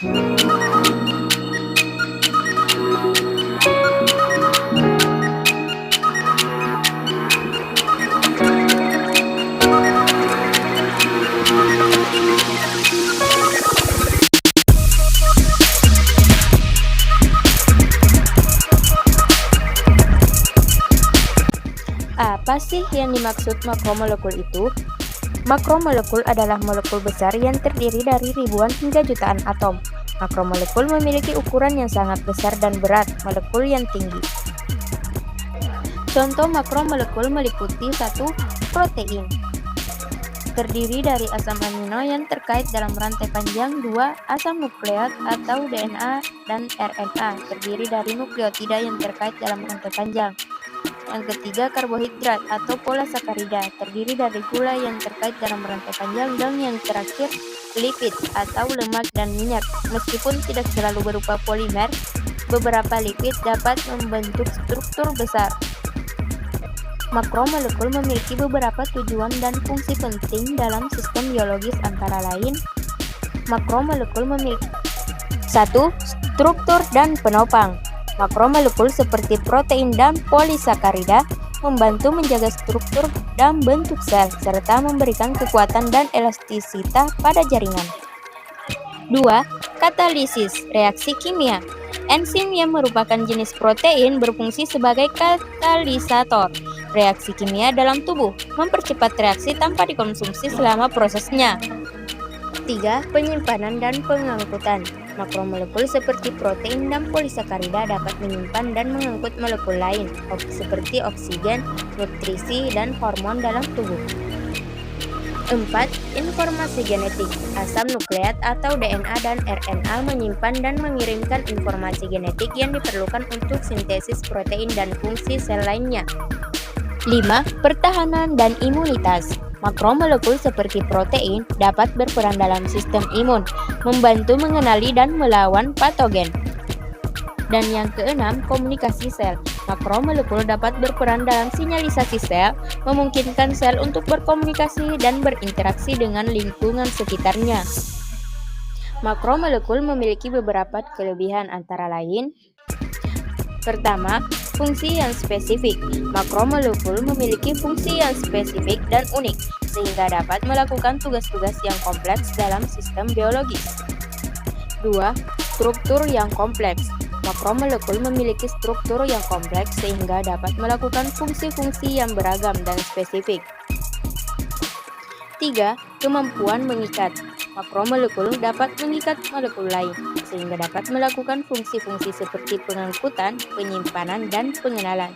Apa sih yang dimaksud makromolekul itu? Makromolekul adalah molekul besar yang terdiri dari ribuan hingga jutaan atom. Makromolekul memiliki ukuran yang sangat besar dan berat molekul yang tinggi. Contoh makromolekul meliputi 1. Protein. Terdiri dari asam amino yang terkait dalam rantai panjang. 2. Asam nukleat atau DNA dan RNA. Terdiri dari nukleotida yang terkait dalam rantai panjang. Yang ketiga, karbohidrat atau polisakarida, terdiri dari gula yang terkait dalam rantai panjang. Dan yang terakhir, lipid atau lemak dan minyak. Meskipun tidak selalu berupa polimer, beberapa lipid dapat membentuk struktur besar. Makromolekul memiliki beberapa tujuan dan fungsi penting dalam sistem biologis, antara lain makromolekul memiliki 1. Struktur dan penopang. Makromolekul seperti protein dan polisakarida membantu menjaga struktur dan bentuk sel, serta memberikan kekuatan dan elastisitas pada jaringan. 2. Katalisis, reaksi kimia. Enzim yang merupakan jenis protein berfungsi sebagai katalisator reaksi kimia dalam tubuh, mempercepat reaksi tanpa dikonsumsi selama prosesnya. 3. Penyimpanan dan pengangkutan. Makromolekul seperti protein dan polisakarida dapat menyimpan dan mengangkut molekul lain, seperti oksigen, nutrisi, dan hormon dalam tubuh. 4. Informasi genetik. Asam nukleat atau DNA dan RNA menyimpan dan mengirimkan informasi genetik yang diperlukan untuk sintesis protein dan fungsi sel lainnya. 5. Pertahanan dan imunitas. Makromolekul seperti protein dapat berperan dalam sistem imun, membantu mengenali dan melawan patogen. Dan yang keenam, komunikasi sel. Makromolekul dapat berperan dalam sinyalisasi sel, memungkinkan sel untuk berkomunikasi dan berinteraksi dengan lingkungan sekitarnya. Makromolekul memiliki beberapa kelebihan, antara lain: pertama, fungsi yang spesifik. Makromolekul memiliki fungsi yang spesifik dan unik, sehingga dapat melakukan tugas-tugas yang kompleks dalam sistem biologis. 2. Struktur yang kompleks. Makromolekul memiliki struktur yang kompleks sehingga dapat melakukan fungsi-fungsi yang beragam dan spesifik. 3. Kemampuan mengikat. Makromolekul dapat mengikat molekul lain, sehingga dapat melakukan fungsi-fungsi seperti pengangkutan, penyimpanan, dan pengenalan.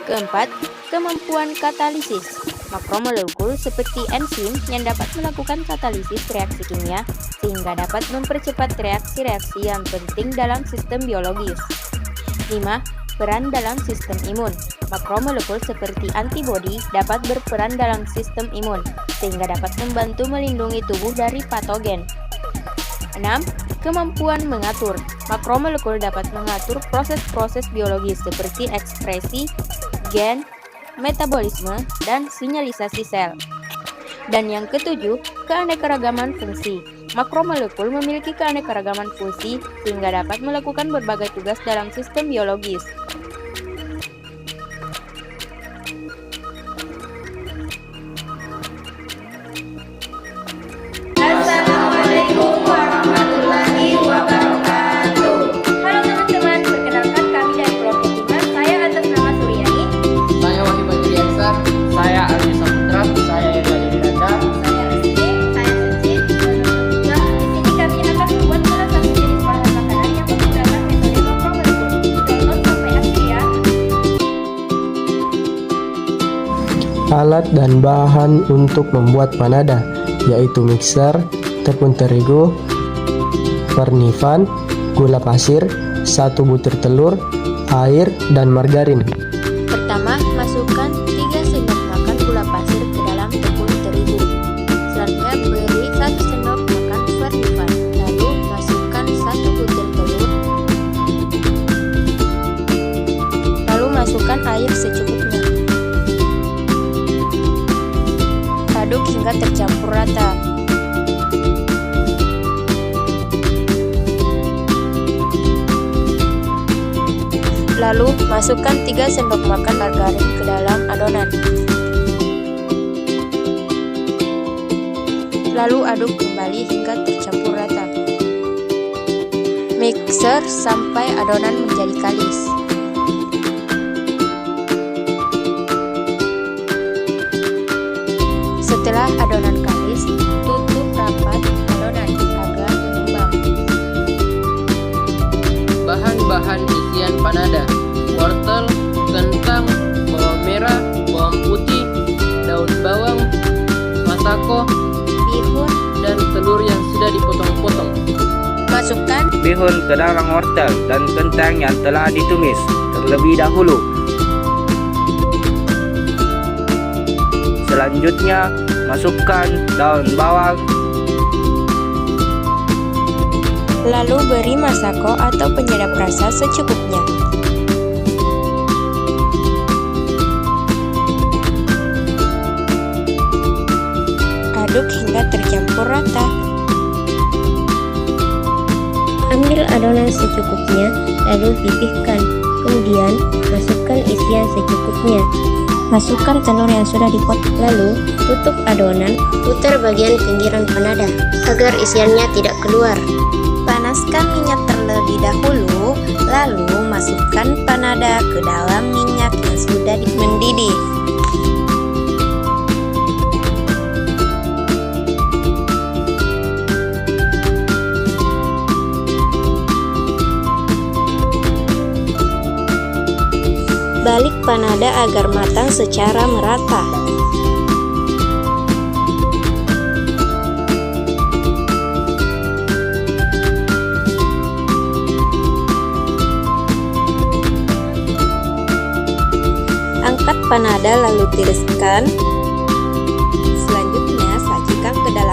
Keempat, kemampuan katalisis. Makromolekul seperti enzim yang dapat melakukan katalisis reaksi kimia, sehingga dapat mempercepat reaksi-reaksi yang penting dalam sistem biologis. 5. Peran dalam sistem imun. Makromolekul seperti antibodi dapat berperan dalam sistem imun, sehingga dapat membantu melindungi tubuh dari patogen. 6. Kemampuan mengatur. Makromolekul dapat mengatur proses-proses biologis seperti ekspresi, gen, metabolisme, dan sinyalisasi sel. Dan yang ketujuh, keanekaragaman fungsi. Makromolekul memiliki keanekaragaman fungsi sehingga dapat melakukan berbagai tugas dalam sistem biologis. Assalamualaikum warahmatullahi wabarakatuh. Halo teman-teman, perkenalkan kami dari kelompok 5. Saya atas nama Suryani. Saya Wahyu Badriansyah. Saya Alwi Saputra. Saya Eda Dedanda. Saya Rizky. Saya Suci. Nah, di sini kami akan membuat salah satu jenis bahan makanan yang menggunakan metode makromolekul. Tonton sampai akhir ya. Alat dan bahan untuk membuat panada, yaitu mixer, tepung terigu, vernifan, gula pasir, 1 butir telur, air, dan margarin. Pertama, masukkan 3 sendok makan gula pasir ke dalam tepung terigu. Selanjutnya, beri 1 sendok makan vernifan. Lalu, masukkan 1 butir telur. Lalu, masukkan air secukupnya. Aduk hingga tercampur rata. Lalu, masukkan 3 sendok makan margarin ke dalam adonan. Lalu aduk kembali hingga tercampur rata. Mixer sampai adonan menjadi kalis. Setelah adonan kalis, tutup rapat adonan agar mengembang. Bahan-bahan isian panada: wortel, kentang, bawang merah, bawang putih, daun bawang, masako, Bihun, dan telur yang sudah dipotong-potong. masukkan Bihun ke dalam wortel dan kentang yang telah ditumis terlebih dahulu. Selanjutnya, masukkan daun bawang, lalu beri masako atau penyedap rasa secukupnya. Aduk hingga tercampur rata. Ambil adonan secukupnya, lalu pipihkan. Kemudian, masukkan isian secukupnya. Masukkan telur yang sudah dipotong. Lalu, tutup adonan, putar bagian pinggiran panada agar isiannya tidak keluar. Panaskan minyak terlebih dahulu, lalu masukkan panada ke dalam minyak yang sudah mendidih. Balik panada agar matang secara merata. Angkat panada lalu tiriskan. Selanjutnya sajikan ke dalam